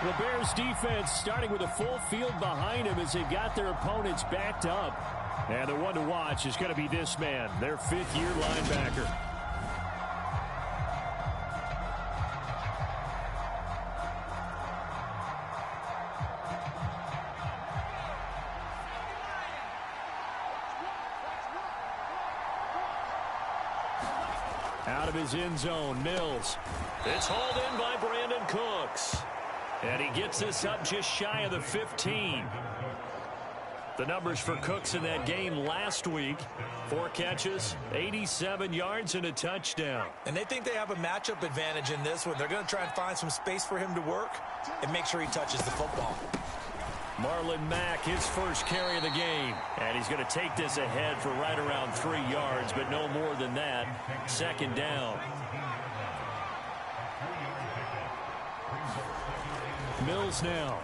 The Bears defense starting with a full field behind him as they've got their opponents backed up. And the one to watch is going to be this man, their fifth-year linebacker. Out of his end zone, Mills. It's hauled in by Brandon Cooks. And he gets this up just shy of the 15. The numbers for Cooks in that game last week: 4 catches, 87 yards, and a touchdown. And they think they have a matchup advantage in this one. They're going to try and find some space for him to work and make sure he touches the football. Marlon Mack, his first carry of the game. And he's going to take this ahead for right around 3 yards, but no more than that. Second down. Mills now.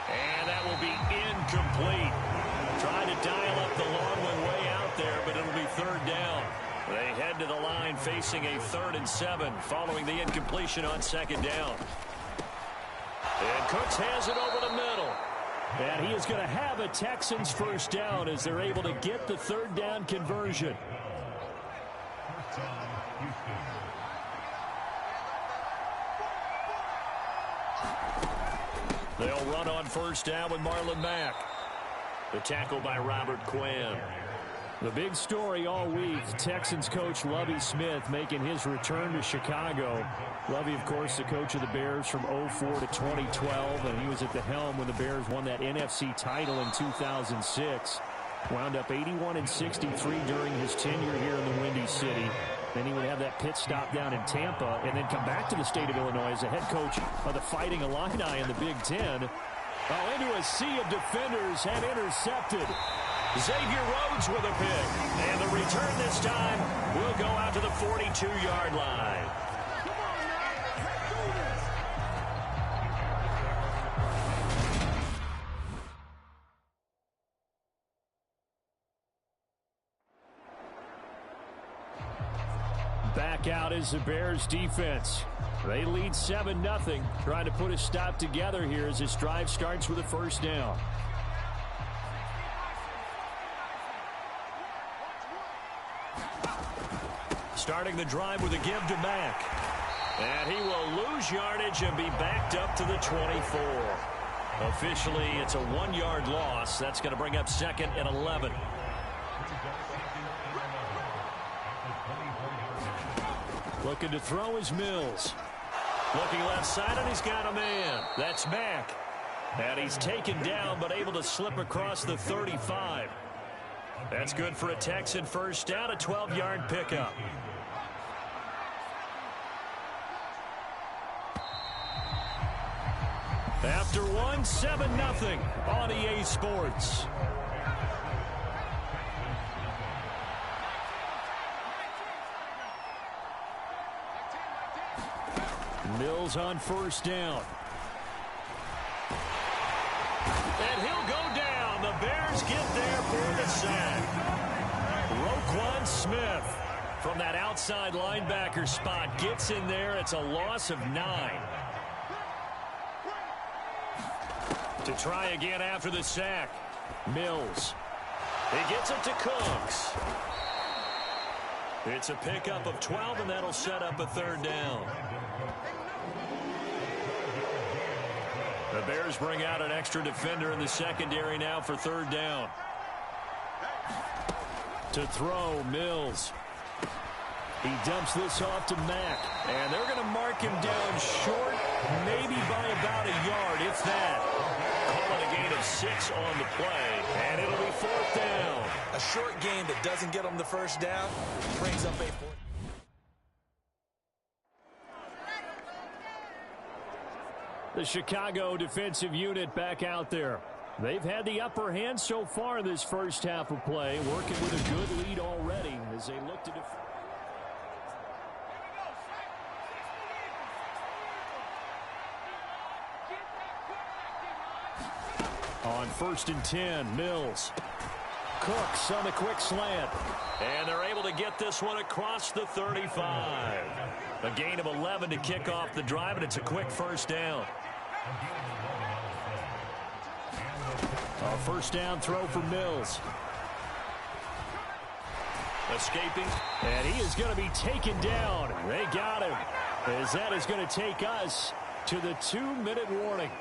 And that will be incomplete. Trying to dial up the long one way out there, but it'll be third down. They head to the line facing a 3rd and 7 following the incompletion on second down. And Cooks has it over the middle. And he is going to have a Texans first down as they're able to get the third down conversion. They'll run on first down with Marlon Mack. The tackle by Robert Quinn. The big story all week, Texans coach Lovie Smith making his return to Chicago. Lovie, of course, the coach of the Bears from 2004 to 2012, and he was at the helm when the Bears won that NFC title in 2006. Wound up 81-63 during his tenure here in the Windy City. Then he would have that pit stop down in Tampa and then come back to the state of Illinois as the head coach of the Fighting Illini in the Big Ten. Oh, into a sea of defenders and intercepted. Xavier Rhodes with a pick. And the return this time will go out to the 42-yard line. Back out is the Bears defense. They lead 7-0, trying to put a stop together here as this drive starts with a first down. Starting the drive with a give to Mack. And he will lose yardage and be backed up to the 24. Officially, it's a 1-yard loss. That's going to bring up 2nd and 11. Looking to throw is Mills. Looking left side, and he's got a man. That's Mack. And he's taken down, but able to slip across the 35. That's good for a Texan first down, a 12-yard pickup. After one, 7-0 on EA Sports. Mills on first down. And he'll go down. The Bears get there for the sack. Roquan Smith from that outside linebacker spot gets in there. It's a loss of 9. To try again after the sack. Mills. He gets it to Cooks. It's a pickup of 12, and that'll set up a third down. The Bears bring out an extra defender in the secondary now for third down. To throw, Mills. He dumps this off to Mack. And they're going to mark him down short, maybe by about a yard, if that. Call it a gain of 6 on the play, and it'll be fourth down. A short gain that doesn't get him the first down brings up a fourth. The Chicago defensive unit back out there. They've had the upper hand so far in this first half of play, working with a good lead already as they look to defend. On 1st and 10, Mills. Cooks on the quick slant. And they're able to get this one across the 35. A gain of 11 to kick off the drive, and it's a quick first down. A first down throw for Mills. Escaping, and he is going to be taken down. They got him, as that is going to take us to the 2-minute warning.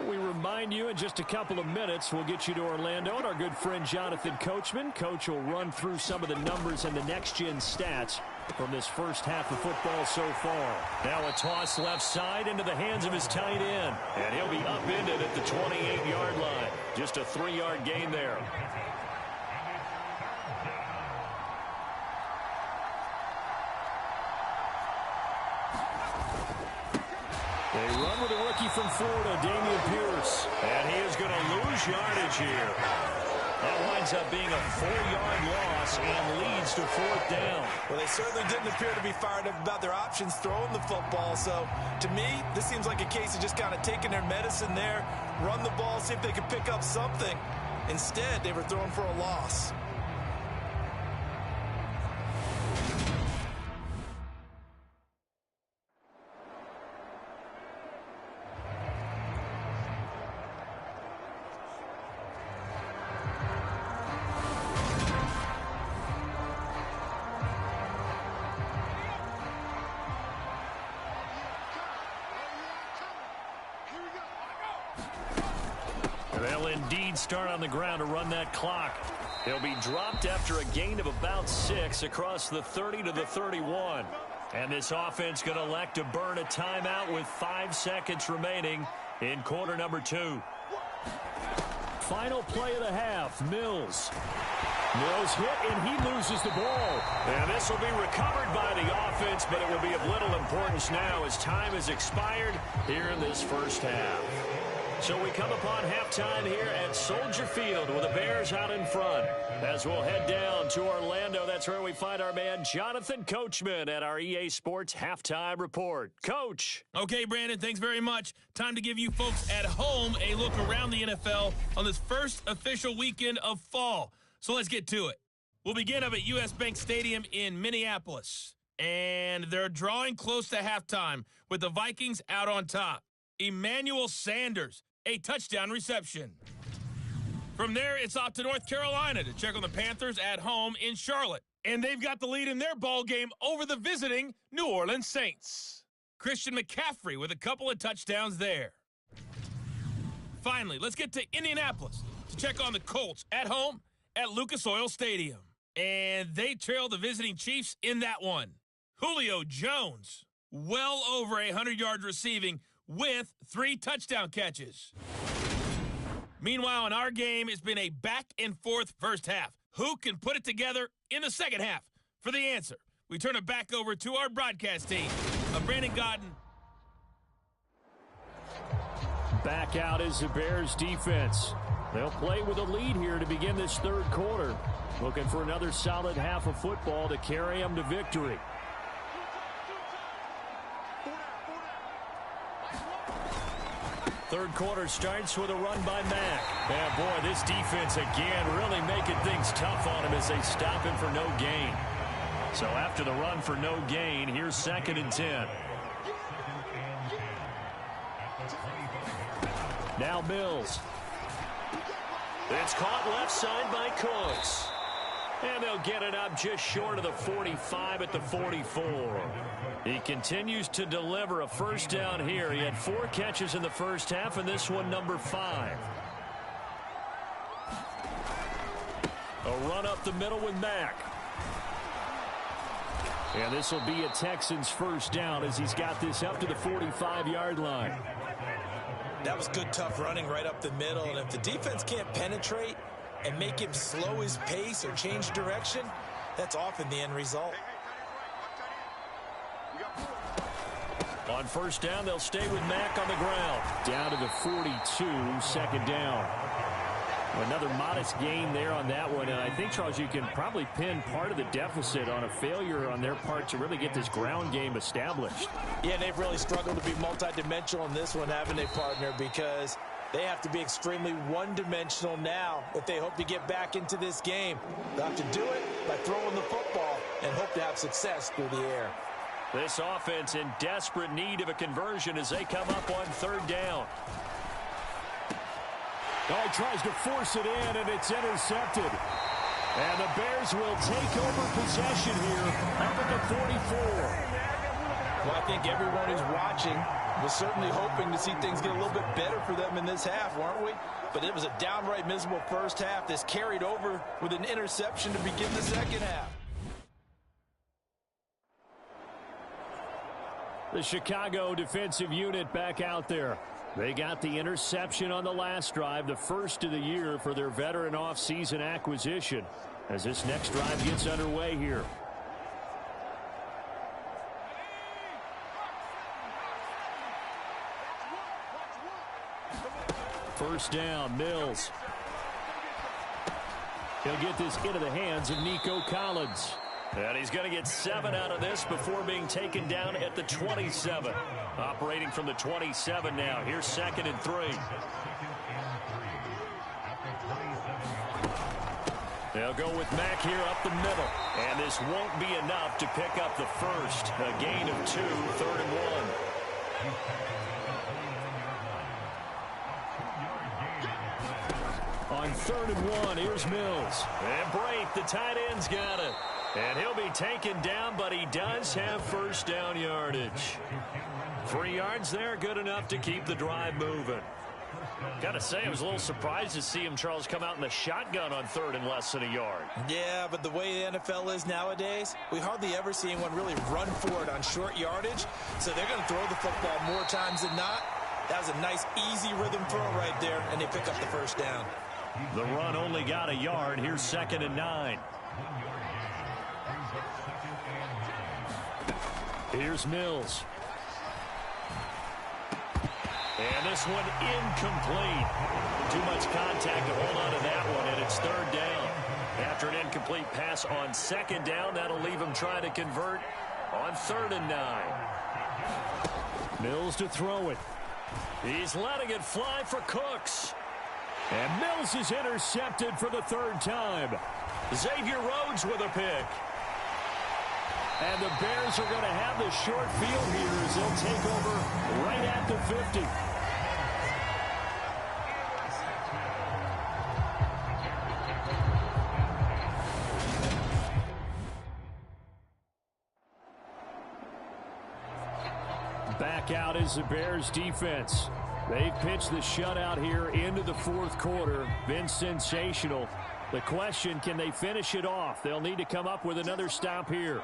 We remind you in just a couple of minutes, we'll get you to Orlando and our good friend Jonathan Coachman. Coach will run through some of the numbers and the next-gen stats from this first half of football so far. Now a toss left side into the hands of his tight end, and he'll be upended at the 28-yard line. Just a 3-yard gain there. They run with a rookie from Florida, Dameon Pierce. And he is going to lose yardage here. That winds up being a 4-yard loss and leads to 4th down. Well, they certainly didn't appear to be fired up about their options throwing the football. So, to me, this seems like a case of just kind of taking their medicine there, run the ball, see if they could pick up something. Instead, they were throwing for a loss. They'll indeed start on the ground to run that clock. He'll be dropped after a gain of about 6 across the 30 to the 31. And this offense going to elect to burn a timeout with 5 seconds remaining in quarter number 2. Final play of the half, Mills. Mills hit, and he loses the ball. And this will be recovered by the offense, but it will be of little importance now as time has expired here in this first half. So we come upon halftime here at Soldier Field with the Bears out in front. As we'll head down to Orlando, that's where we find our man Jonathan Coachman at our EA Sports Halftime Report. Coach. Okay, Brandon, thanks very much. Time to give you folks at home a look around the NFL on this first official weekend of fall. So let's get to it. We'll begin up at US Bank Stadium in Minneapolis. And they're drawing close to halftime with the Vikings out on top. Emmanuel Sanders, a touchdown reception. From there, it's off to North Carolina to check on the Panthers at home in Charlotte. And they've got the lead in their ball game over the visiting New Orleans Saints. Christian McCaffrey with a couple of touchdowns there. Finally, let's get to Indianapolis to check on the Colts at home at Lucas Oil Stadium. And they trail the visiting Chiefs in that one. Julio Jones, well over 100 yards receiving, with 3 touchdown catches. Meanwhile, in our game, it's been a back-and-forth first half. Who can put it together in the second half? For the answer, we turn it back over to our broadcast team of Brandon Godden. Back out is the Bears defense. They'll play with a lead here to begin this third quarter. Looking for another solid half of football to carry them to victory. Third quarter starts with a run by Mack. And boy, this defense again really making things tough on him as they stop him for no gain. So after the run for no gain, here's 2nd and 10. Now Mills. It's caught left side by Cooks. And they'll get it up just short of the 45 at the 44. He continues to deliver a first down here. He had 4 catches in the first half, and this one number 5. A run up the middle with Mack. And this will be a Texans first down as he's got this up to the 45-yard line. That was good, tough running right up the middle. And if the defense can't penetrate and make him slow his pace or change direction, that's often the end result. On first down, they'll stay with Mack on the ground. Down to the 42, 2nd down. Another modest gain there on that one. And I think, Charles, you can probably pin part of the deficit on a failure on their part to really get this ground game established. Yeah, they've really struggled to be multidimensional in this one, haven't they, partner? Because They have to be extremely one-dimensional now if they hope to get back into this game. They'll have to do it by throwing the football and hope to have success through the air. This offense in desperate need of a conversion as they come up on third down. Oh, he tries to force it in, and it's intercepted. And the Bears will take over possession here up at the 44. Well, I think everyone who's watching was certainly hoping to see things get a little bit better for them in this half, weren't we? But it was a downright miserable first half. This carried over with an interception to begin the second half. The Chicago defensive unit back out there. They got the interception on the last drive, the first of the year for their veteran offseason acquisition, as this next drive gets underway here. First down, Mills. He'll get this into the hands of Nico Collins. And he's going to get 7 out of this before being taken down at the 27. Operating from the 27 now. Here's 2nd and 3. They'll go with Mack here up the middle. And this won't be enough to pick up the first. A gain of 2, 3rd and 1. On 3rd and 1, here's Mills. And Brate, the tight end's got it. And he'll be taken down, but he does have first down yardage. 3 yards there, good enough to keep the drive moving. Gotta say, I was a little surprised to see him, Charles, come out in the shotgun on 3rd and less than a yard. Yeah, but the way the NFL is nowadays, we hardly ever see anyone really run for it on short yardage. So they're going to throw the football more times than not. That was a nice, easy rhythm throw right there, and they pick up the first down. The run only got a yard. Here's 2nd and 9. Here's Mills. And this one incomplete. Too much contact to hold on to that one, and it's 3rd down. After an incomplete pass on 2nd down, that'll leave him trying to convert on 3rd and 9. Mills to throw it. He's letting it fly for Cooks. And Mills is intercepted for the 3rd time. Xavier Rhodes with a pick. And the Bears are going to have the short field here as they'll take over right at the 50. Back out is the Bears defense. They've pitched the shutout here into the 4th quarter. Been sensational. The question, can they finish it off? They'll need to come up with another stop here.